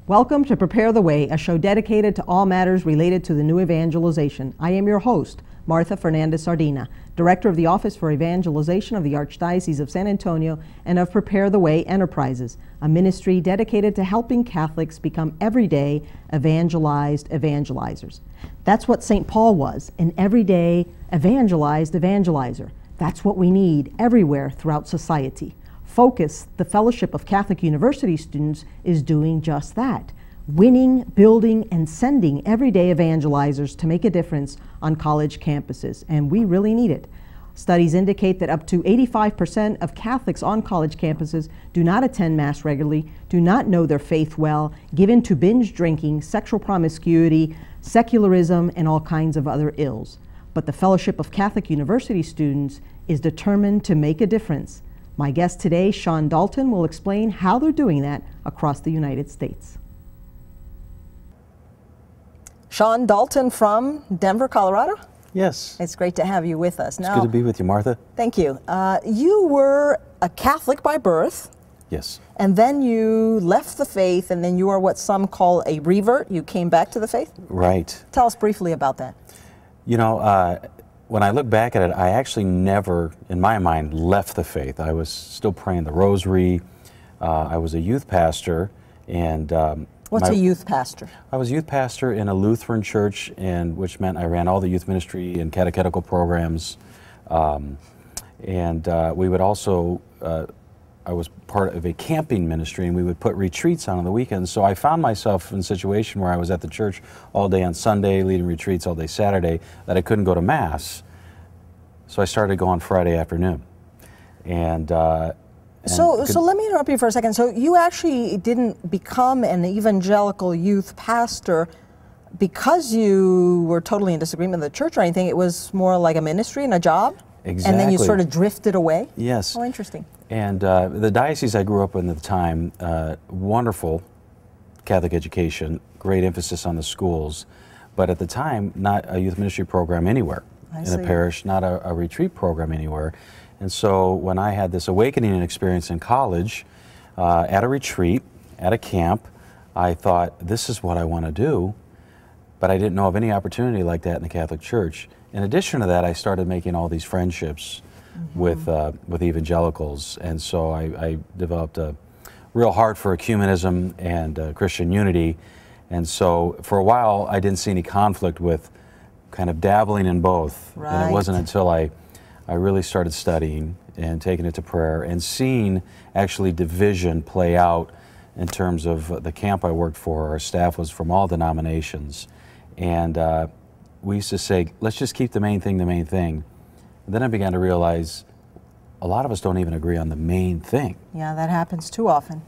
Welcome to Prepare the Way, a show dedicated to all matters related to the new evangelization. I am your host, Martha Fernández-Sardina, Director of the Office for Evangelization of the Archdiocese of San Antonio and of Prepare the Way Enterprises, a ministry dedicated to helping Catholics become everyday evangelized evangelizers. That's what St. Paul was, an everyday evangelized evangelizer. That's what we need everywhere throughout society. Focus, the Fellowship of Catholic University Students, is doing just that. Winning, building, and sending everyday evangelizers to make a difference on college campuses, and we really need it. Studies indicate that up to 85% of Catholics on college campuses do not attend Mass regularly, do not know their faith well, give in to binge drinking, sexual promiscuity, secularism, and all kinds of other ills. But the Fellowship of Catholic University Students is determined to make a difference. My guest today, Sean Dalton, will explain how they're doing that across the United States. Sean Dalton from Denver, Colorado? Yes. It's great to have you with us. It's good to be with you, Martha. Thank you. You were a Catholic by birth. Yes. And then you left the faith, and then you are what some call a revert. You came back to the faith? Right. Tell us briefly about that. You know, when I look back at it, I actually never, in my mind, left the faith. I was still praying the rosary. I was a youth pastor, and what's a youth pastor? I was a youth pastor in a Lutheran church, and which meant I ran all the youth ministry and catechetical programs, we would also. I was part of a camping ministry, and we would put retreats on the weekends. So I found myself in a situation where I was at the church all day on Sunday, leading retreats all day Saturday, that I couldn't go to Mass. So I started going Friday afternoon. So let me interrupt you for a second. So you actually didn't become an evangelical youth pastor because you were totally in disagreement with the church or anything. It was more like a ministry and a job? Exactly. And then you sort of drifted away? Yes. Oh, interesting. And the diocese I grew up in at the time, wonderful Catholic education, great emphasis on the schools, but at the time, not a youth ministry program anywhere in a parish, not a retreat program anywhere. And so when I had this awakening and experience in college, at a retreat, at a camp, I thought, this is what I want to do, but I didn't know of any opportunity like that in the Catholic Church. In addition to that, I started making all these friendships with evangelicals, and so I developed a real heart for ecumenism and Christian unity. And so for a while, I didn't see any conflict with kind of dabbling in both. Right. And it wasn't until I really started studying and taking it to prayer and seeing actually division play out in terms of the camp I worked for. Our staff was from all denominations, and we used to say, let's just keep the main thing the main thing. And then I began to realize a lot of us don't even agree on the main thing. Yeah, that happens too often.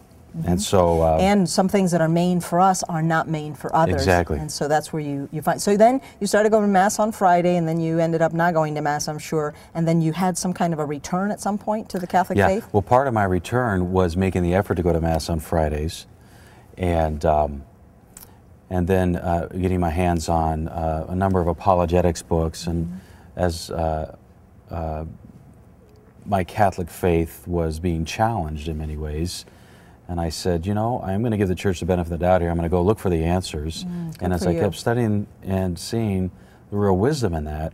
And so... and some things that are main for us are not main for others. Exactly. And so that's where you find... So then you started going to Mass on Friday, and then you ended up not going to Mass, I'm sure, and then you had some kind of a return at some point to the Catholic faith? Well, part of my return was making the effort to go to Mass on Fridays, and then getting my hands on a number of apologetics books, and as my Catholic faith was being challenged in many ways, and I said, you know, I'm going to give the church the benefit of the doubt here. I'm going to go look for the answers. And as I kept studying and seeing the real wisdom in that,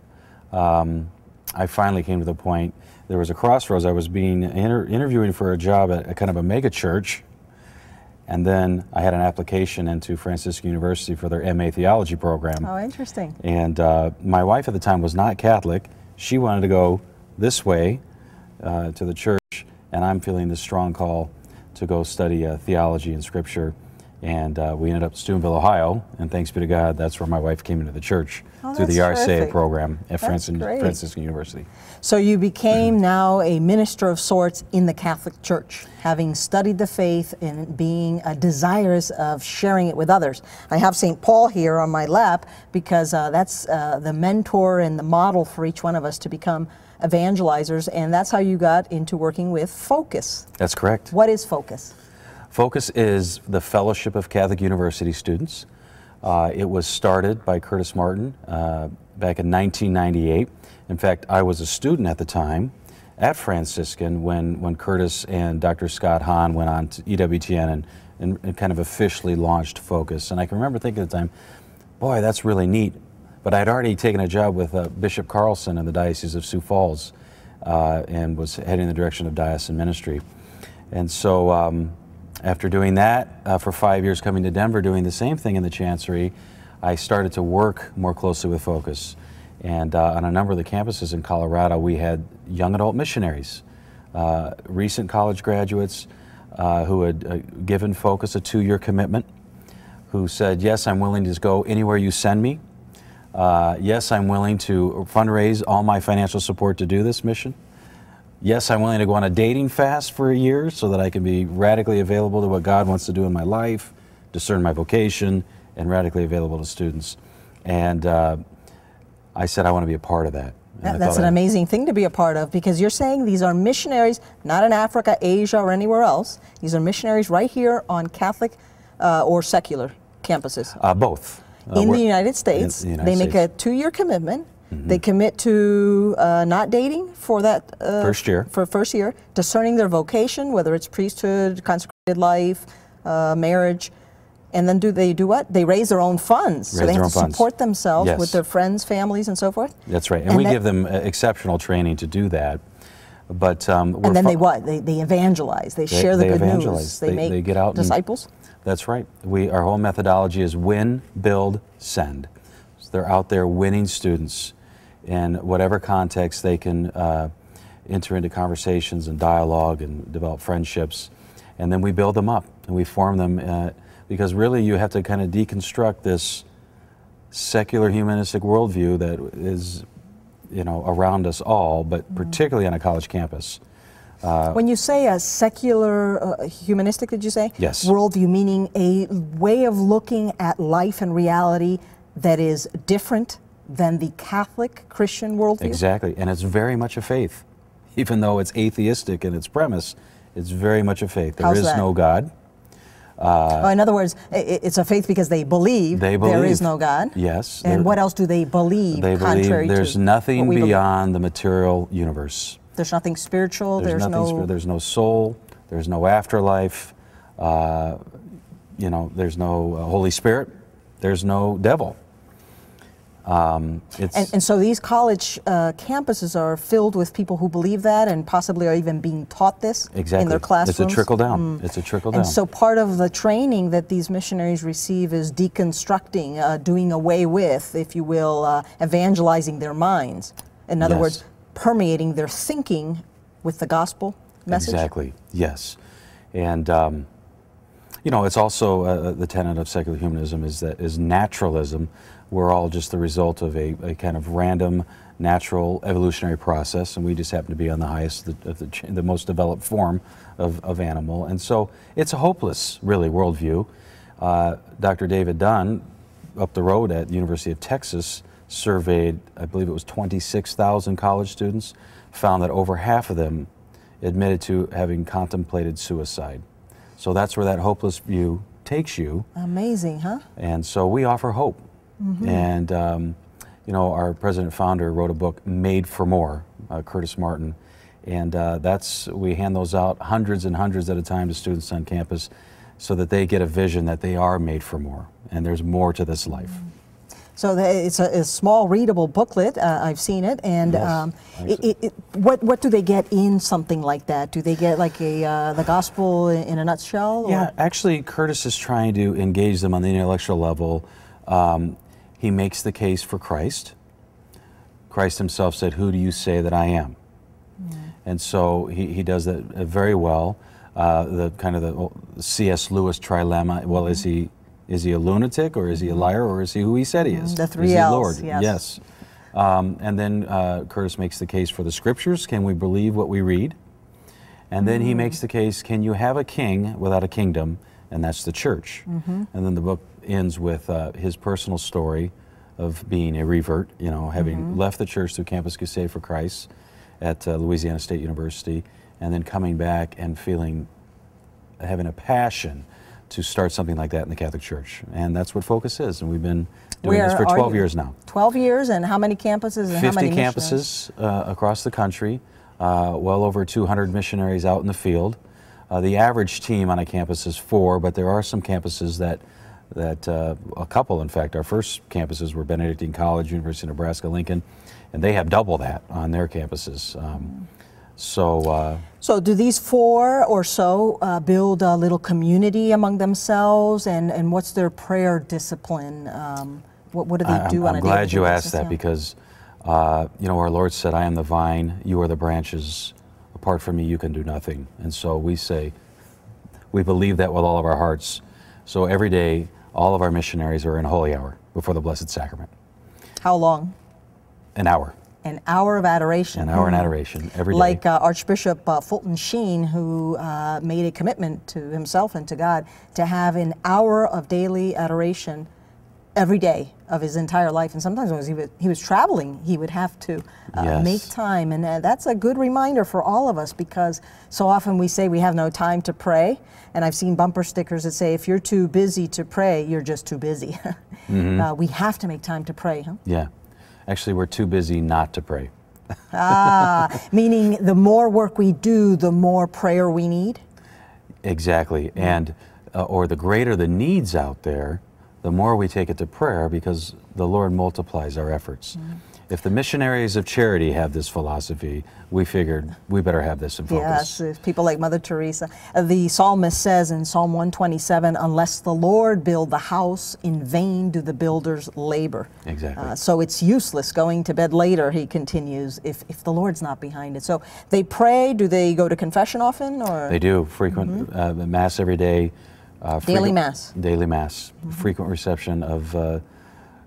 I finally came to the point, there was a crossroads. I was being interviewing for a job at a kind of a mega church, and then I had an application into Franciscan University for their MA theology program. Oh, interesting. And my wife at the time was not Catholic. She wanted to go this way to the church, and I'm feeling this strong call to go study theology and scripture. And we ended up in Steubenville, Ohio, and thanks be to God, that's where my wife came into the church through the RCA program at Franciscan University. So you became now a minister of sorts in the Catholic Church, having studied the faith and being desirous of sharing it with others. I have St. Paul here on my lap because that's the mentor and the model for each one of us to become evangelizers, and that's how you got into working with Focus. That's correct. What is Focus? Focus is the Fellowship of Catholic University Students. It was started by Curtis Martin back in 1998. In fact, I was a student at the time at Franciscan when Curtis and Dr. Scott Hahn went on to EWTN and kind of officially launched Focus. And I can remember thinking at the time, boy, that's really neat. But I'd already taken a job with Bishop Carlson in the Diocese of Sioux Falls and was heading in the direction of diocesan ministry. And so after doing that for 5 years, coming to Denver, doing the same thing in the Chancery, I started to work more closely with Focus. And on a number of the campuses in Colorado, we had young adult missionaries, recent college graduates who had given Focus a 2-year commitment, who said, yes, I'm willing to go anywhere you send me. Yes, I'm willing to fundraise all my financial support to do this mission. Yes, I'm willing to go on a dating fast for a year so that I can be radically available to what God wants to do in my life, discern my vocation, and radically available to students. And I said I want to be a part of that. That's an amazing thing to be a part of, because you're saying these are missionaries, not in Africa, Asia, or anywhere else. These are missionaries right here on Catholic or secular campuses. Both. In the United States. They make a 2-year commitment. They commit to not dating for that first year, discerning their vocation, whether it's priesthood, consecrated life, marriage, and then they do what? They raise their own funds. So they have to support themselves with their friends, families, and so forth. That's right, and we give them exceptional training to do that. But and then they what? They evangelize. They share the good news. They get out disciples. That's right. Our whole methodology is win, build, send. So they're out there winning students in whatever context they can enter into conversations and dialogue and develop friendships. And then we build them up and we form them because really you have to kind of deconstruct this secular humanistic worldview that is, around us all, but particularly on a college campus. When you say a secular, humanistic, did you say? Yes. Worldview, meaning a way of looking at life and reality that is different than the Catholic Christian worldview? Exactly, and it's very much a faith. Even though it's atheistic in its premise, it's very much a faith. There is no God. In other words, it's a faith because they believe there is no God. Yes. And what else do they believe? They believe there's nothing beyond the material universe. There's nothing spiritual. There's no soul. There's no afterlife. There's no Holy Spirit. There's no devil. And so these college campuses are filled with people who believe that and possibly are even being taught this in their classrooms. It's a trickle down. It's a trickle down. And so part of the training that these missionaries receive is deconstructing, doing away with, if you will, evangelizing their minds. In other words, permeating their thinking with the gospel message. Exactly, yes. And it's also the tenet of secular humanism is naturalism. We're all just the result of a kind of random, natural evolutionary process, and we just happen to be on the highest, the most developed form of animal. And so it's a hopeless, really, worldview. Dr. David Dunn, up the road at the University of Texas, surveyed, I believe it was 26,000 college students, found that over half of them admitted to having contemplated suicide. So that's where that hopeless view takes you. Amazing, huh? And so we offer hope. And, our president-founder wrote a book, Made for More, Curtis Martin, and we hand those out hundreds and hundreds at a time to students on campus so that they get a vision that they are made for more, and there's more to this life. So it's a small readable booklet. I've seen it, and what do they get in something like that? Do they get like the gospel in a nutshell? Or? Yeah, actually, Curtis is trying to engage them on the intellectual level. He makes the case for Christ. Christ himself said, "Who do you say that I am?" And so he does that very well. The kind of the C.S. Lewis trilemma. Well, is he a lunatic, or is he a liar, or is he who he said he is? The three is he L's, Lord? yes. And then Curtis makes the case for the Scriptures. Can we believe what we read? And then he makes the case, can you have a king without a kingdom? And that's the church. And then the book ends with his personal story of being a revert, having left the church through Campus Crusade for Christ at Louisiana State University, and then coming back and having a passion to start something like that in the Catholic Church. And that's what Focus is, and we've been doing this for 12 years now. 12 years, and how many campuses and 50 how many campuses across the country, well over 200 missionaries out in the field. The average team on a campus is 4, but there are some campuses that a couple, in fact, our first campuses were Benedictine College, University of Nebraska, Lincoln, and they have double that on their campuses. So do these 4 or so build a little community among themselves, and what's their prayer discipline? What do they do on a daily basis? I'm glad you asked that, because you know, our Lord said, "I am the vine, you are the branches. Apart from me, you can do nothing." And so we say, we believe that with all of our hearts. So every day, all of our missionaries are in holy hour before the Blessed Sacrament. How long? An hour. An hour of adoration. An hour in adoration every day. Like Archbishop Fulton Sheen, who made a commitment to himself and to God to have an hour of daily adoration every day of his entire life. And sometimes when he was traveling, he would have to make time. And that's a good reminder for all of us, because so often we say we have no time to pray. And I've seen bumper stickers that say, if you're too busy to pray, you're just too busy. We have to make time to pray, huh? Yeah. Actually, we're too busy not to pray. Meaning the more work we do, the more prayer we need? Exactly. And, or the greater the needs out there, the more we take it to prayer, because the Lord multiplies our efforts. If the missionaries of charity have this philosophy, we figured we better have this in focus. Yes, people like Mother Teresa. The psalmist says in Psalm 127, "Unless the Lord build the house, in vain do the builders labor." Exactly. So it's useless going to bed later, he continues, if the Lord's not behind it. So they pray. Do they go to confession often? Or They do. Frequent Mass every day. Daily Mass. Daily Mass. Frequent reception of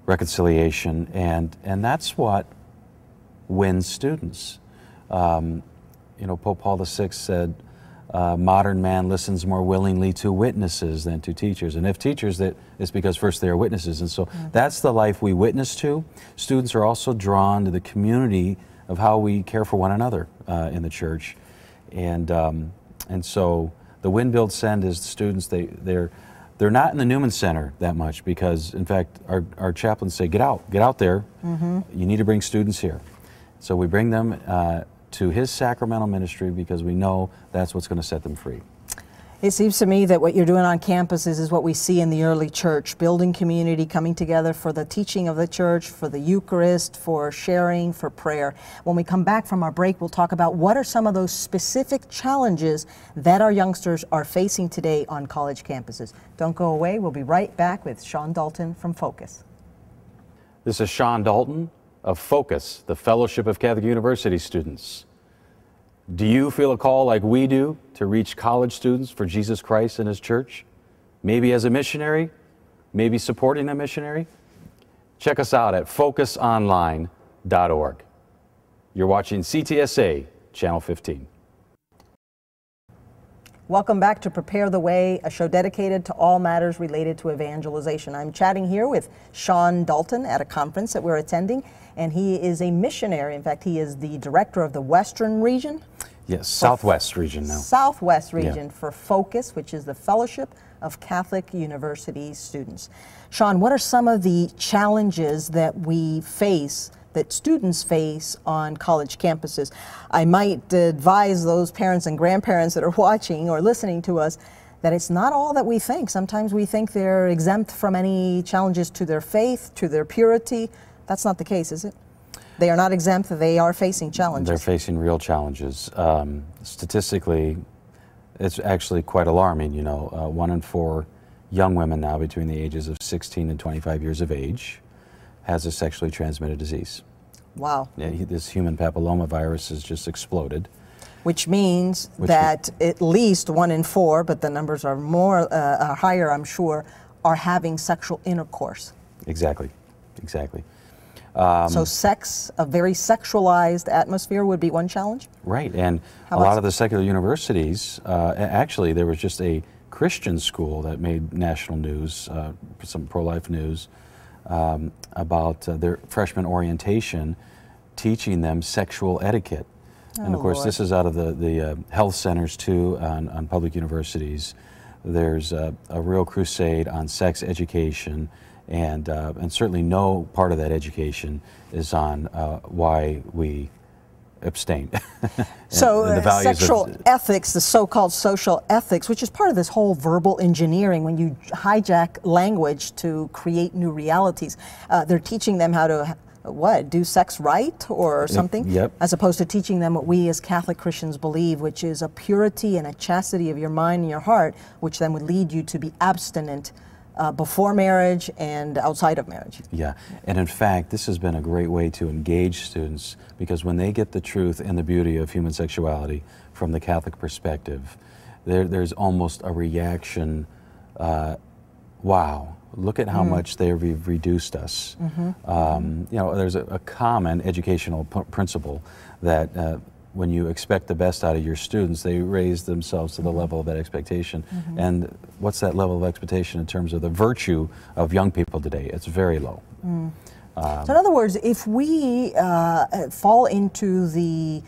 reconciliation, and that's what wins students. You know, Pope Paul VI said, modern man listens more willingly to witnesses than to teachers. And if teachers, that it's because first they are witnesses. And so that's the life we witness to. Students are also drawn to the community of how we care for one another in the church. And so the Win, Build, Send is students, they're not in the Newman Center that much, because, in fact, our chaplains say, get out there. You need to bring students here. So we bring them to his sacramental ministry, because we know that's what's going to set them free. It seems to me that what you're doing on campuses is what we see in the early church, building community, coming together for the teaching of the church, for the Eucharist, for sharing, for prayer. When we come back from our break, we'll talk about what are some of those specific challenges that our youngsters are facing today on college campuses. Don't go away. We'll be right back with Sean Dalton from Focus. This is Sean Dalton of Focus, the Fellowship of Catholic University Students. Do you feel a call like we do to reach college students for Jesus Christ and His church? Maybe as a missionary, maybe supporting a missionary? Check us out at focusonline.org. You're watching CTSA, Channel 15. Welcome back to Prepare the Way, a show dedicated to all matters related to evangelization. I'm chatting here with Sean Dalton at a conference that we're attending, and he is a missionary. In fact, he is the director of the Western region. Yes, Southwest region now. Southwest region for Focus, which is the Fellowship of Catholic University Students. Sean, what are some of the challenges that we face, that students face on college campuses? I might advise those parents and grandparents that are watching or listening to us that it's not all that we think. Sometimes we think they're exempt from any challenges to their faith, to their purity. That's not the case, is it? They are not exempt, they are facing challenges. They're facing real challenges. Statistically, it's actually quite alarming. You know, 1 in 4 young women now between the ages of 16 and 25 years of age has a sexually transmitted disease. Wow. Yeah, this human papillomavirus has just exploded. Which means that at least 1 in 4, but the numbers are more higher, I'm sure, are having sexual intercourse. Exactly, exactly. So sex, a very sexualized atmosphere would be one challenge? Right, and a lot of the secular universities, actually there was just a Christian school that made national news, some pro-life news, about their freshman orientation, teaching them sexual etiquette. And of course, this is out of the health centers too, on public universities. There's a real crusade on sex education, and certainly no part of that education is on why we abstain. So and the values sexual of, ethics, the so-called social ethics, which is part of this whole verbal engineering, when you hijack language to create new realities, they're teaching them how to do sex right or something? Yep. As opposed to teaching them what we as Catholic Christians believe, which is a purity and a chastity of your mind and your heart, which then would lead you to be abstinent before marriage and outside of marriage. Yeah, and in fact, this has been a great way to engage students, because when they get the truth and the beauty of human sexuality from the Catholic perspective, there's almost a reaction, wow, look at how much they've reduced us. You know, there's a common educational principle that when you expect the best out of your students, they raise themselves to the level of that expectation. And what's that level of expectation in terms of the virtue of young people today? It's very low. So in other words, if we fall into the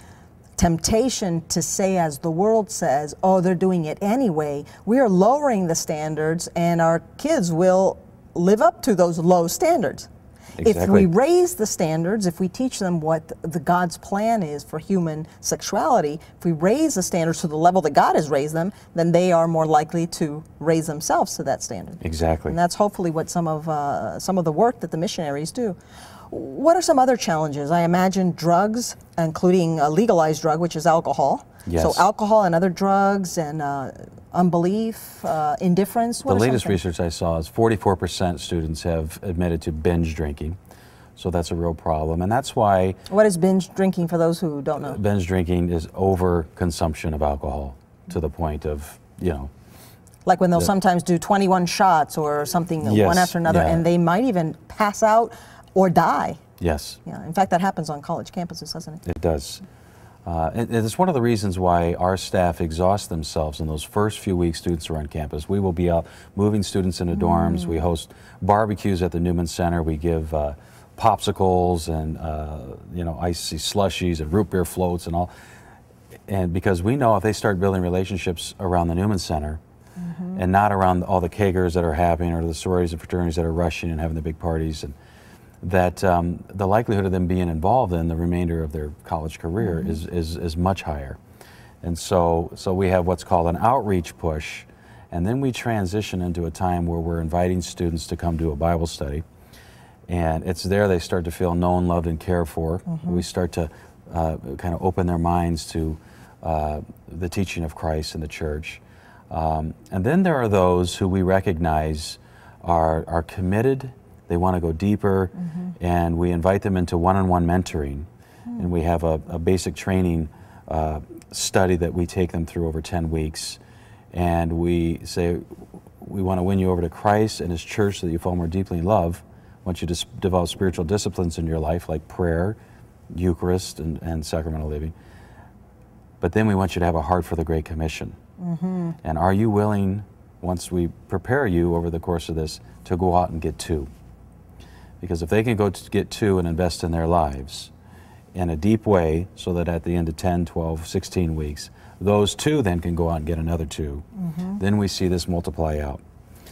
temptation to say, as the world says, oh, they're doing it anyway, we are lowering the standards, and our kids will live up to those low standards. Exactly. If we raise the standards, if we teach them what the God's plan is for human sexuality, if we raise the standards to the level that God has raised them, then they are more likely to raise themselves to that standard. Exactly. And that's hopefully what some of the work that the missionaries do. What are some other challenges? I imagine drugs, including a legalized drug, which is alcohol. Yes. So alcohol and other drugs, and unbelief, indifference. The latest research I saw is 44% students have admitted to binge drinking. So that's a real problem, and that's why... What is binge drinking for those who don't know? Binge drinking is overconsumption of alcohol to the point of, you know... Like when they'll sometimes do 21 shots or something, yes, one after another, and they might even pass out or die. Yes. Yeah. In fact, that happens on college campuses, doesn't it? It does. And it's one of the reasons why our staff exhaust themselves in those first few weeks students are on campus. We will be out moving students into dorms. We host barbecues at the Newman Center. We give popsicles and you know, icy slushies and root beer floats and all. And because we know if they start building relationships around the Newman Center and not around all the kegers that are happening or the sororities and fraternities that are rushing and having the big parties, and that the likelihood of them being involved in the remainder of their college career is much higher. And so we have what's called an outreach push, and then we transition into a time where we're inviting students to come to a Bible study, and it's there they start to feel known, loved, and cared for. We start to kind of open their minds to the teaching of Christ and the church. And then there are those who we recognize are committed. They want to go deeper, and we invite them into one-on-one mentoring. And we have a basic training study that we take them through over 10 weeks. And we say, we want to win you over to Christ and His church so that you fall more deeply in love. We want you to develop spiritual disciplines in your life, like prayer, Eucharist, and sacramental living. But then we want you to have a heart for the Great Commission. And are you willing, once we prepare you over the course of this, to go out and get two? Because if they can go to get two and invest in their lives in a deep way, so that at the end of 10, 12, 16 weeks, those two then can go out and get another two, then we see this multiply out.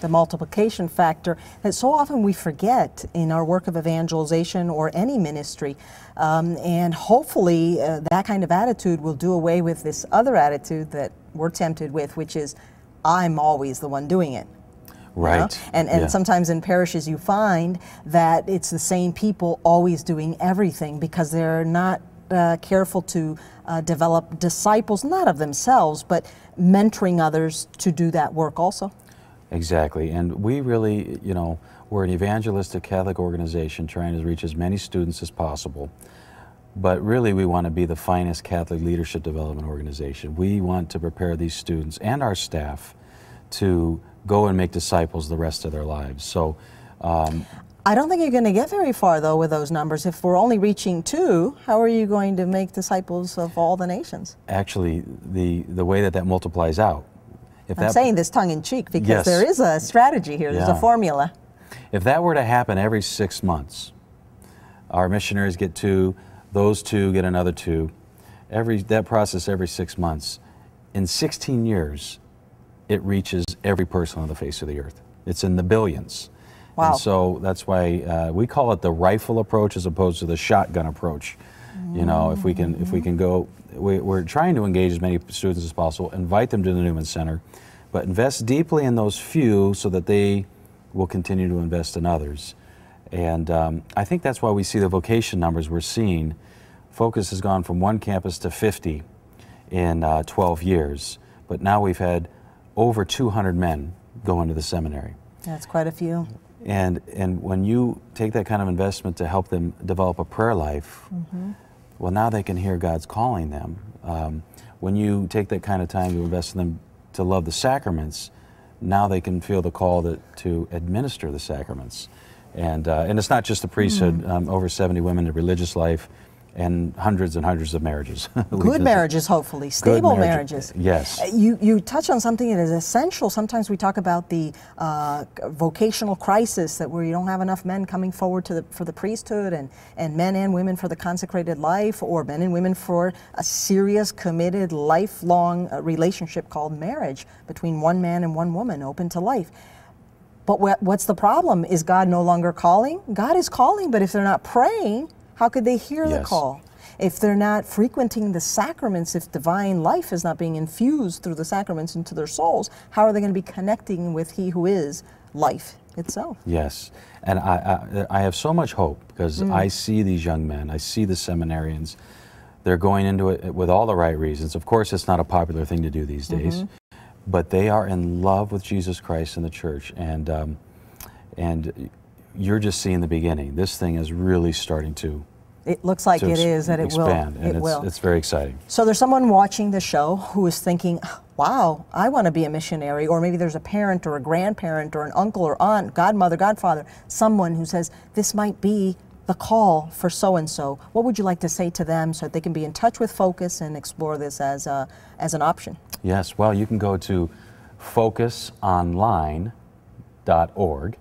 The multiplication factor that so often we forget in our work of evangelization or any ministry. And hopefully that kind of attitude will do away with this other attitude that we're tempted with, which is, I'm always the one doing it. Right. You know? And sometimes in parishes you find that it's the same people always doing everything because they're not careful to develop disciples, not of themselves, but mentoring others to do that work also. Exactly. And we really, you know, we're an evangelistic Catholic organization trying to reach as many students as possible. But really we want to be the finest Catholic leadership development organization. We want to prepare these students and our staff to go and make disciples the rest of their lives. So I don't think you're going to get very far, though, with those numbers. If we're only reaching two, how are you going to make disciples of all the nations? Actually, the way that multiplies out. I'm saying this tongue-in-cheek because there is a strategy here. There's a formula. If that were to happen every 6 months, our missionaries get two, those two get another two, that process every 6 months. In 16 years, it reaches every person on the face of the earth. It's in the billions. Wow. And so that's why we call it the rifle approach as opposed to the shotgun approach. You know, if we can go, we're trying to engage as many students as possible, invite them to the Newman Center, but invest deeply in those few so that they will continue to invest in others. And I think that's why we see the vocation numbers we're seeing. Focus has gone from 1 campus to 50 in 12 years, but now we've had over 200 men go into the seminary. That's quite a few. And when you take that kind of investment to help them develop a prayer life, well, now they can hear God's calling them. When you take that kind of time to invest in them to love the sacraments, now they can feel the call to administer the sacraments. And it's not just the priesthood, over 70 women in religious life, and hundreds of marriages. Good marriages, hopefully. Stable marriages. Yes. You touch on something that is essential. Sometimes we talk about the vocational crisis, that where you don't have enough men coming forward for the priesthood, and men and women for the consecrated life, or men and women for a serious, committed, lifelong relationship called marriage between one man and one woman, open to life. But what's the problem? Is God no longer calling? God is calling, but if they're not praying, how could they hear the call? If they're not frequenting the sacraments, if divine life is not being infused through the sacraments into their souls, how are they going to be connecting with He who is life itself? Yes, and I have so much hope, because I see these young men, I see the seminarians, they're going into it with all the right reasons. Of course, it's not a popular thing to do these days, but they are in love with Jesus Christ and the church, and you're just seeing the beginning. This thing is really starting to It looks like it is, that it will. Expand, and it's very exciting. So there's someone watching the show who is thinking, wow, I want to be a missionary, or maybe there's a parent or a grandparent or an uncle or aunt, godmother, godfather, someone who says, this might be the call for so-and-so. What would you like to say to them so that they can be in touch with Focus and explore this as an option? Yes, well, you can go to focusonline.org,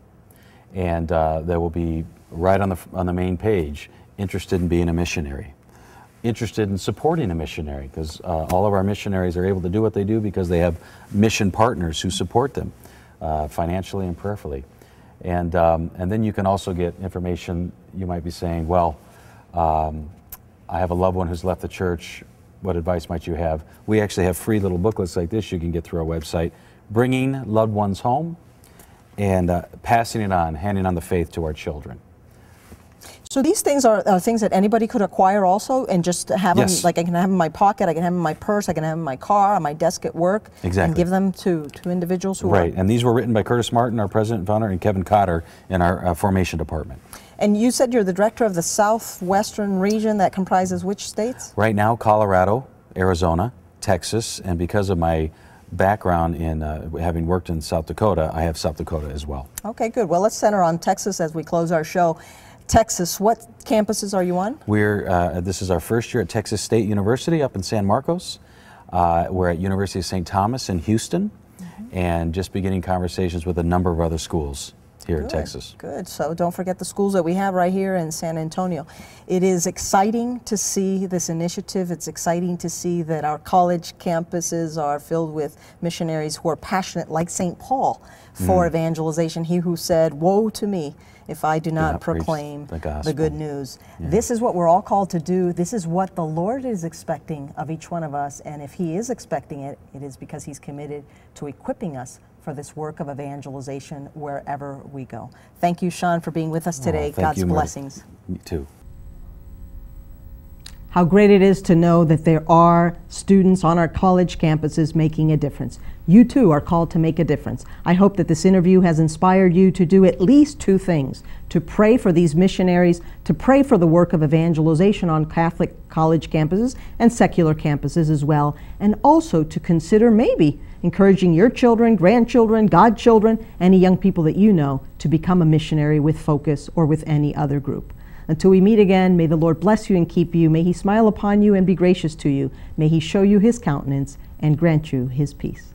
and there will be right on the main page, interested in being a missionary, interested in supporting a missionary, because all of our missionaries are able to do what they do because they have mission partners who support them financially and prayerfully. And then you can also get information. You might be saying, well, I have a loved one who's left the church. What advice might you have? We actually have free little booklets like this you can get through our website, bringing loved ones home and passing it on, handing on the faith to our children. So these things are things that anybody could acquire also, and just have them, like I can have them in my pocket, I can have them in my purse, I can have them in my car, on my desk at work, and give them to individuals who Right, and these were written by Curtis Martin, our president and founder, and Kevin Cotter in our formation department. And you said you're the director of the Southwestern region that comprises which states? Right now, Colorado, Arizona, Texas, and because of my background in having worked in South Dakota, I have South Dakota as well. Okay, good. Well, let's center on Texas as we close our show. Texas, what campuses are you on? This is our first year at Texas State University up in San Marcos. We're at University of St. Thomas in Houston, and just beginning conversations with a number of other schools here in Texas. Good. So don't forget the schools that we have right here in San Antonio. It is exciting to see this initiative. It's exciting to see that our college campuses are filled with missionaries who are passionate, like St. Paul, for evangelization. He who said, woe to me if I do not proclaim the good news. This is what we're all called to do. This is what the Lord is expecting of each one of us. And if He is expecting it, it is because He's committed to equipping us for this work of evangelization wherever we go. Thank you, Sean, for being with us today. God's blessings. You too. How great it is to know that there are students on our college campuses making a difference. You too are called to make a difference. I hope that this interview has inspired you to do at least two things: to pray for these missionaries, to pray for the work of evangelization on Catholic college campuses and secular campuses as well, and also to consider maybe encouraging your children, grandchildren, godchildren, any young people that you know to become a missionary with Focus or with any other group. Until we meet again, may the Lord bless you and keep you. May He smile upon you and be gracious to you. May He show you His countenance and grant you His peace.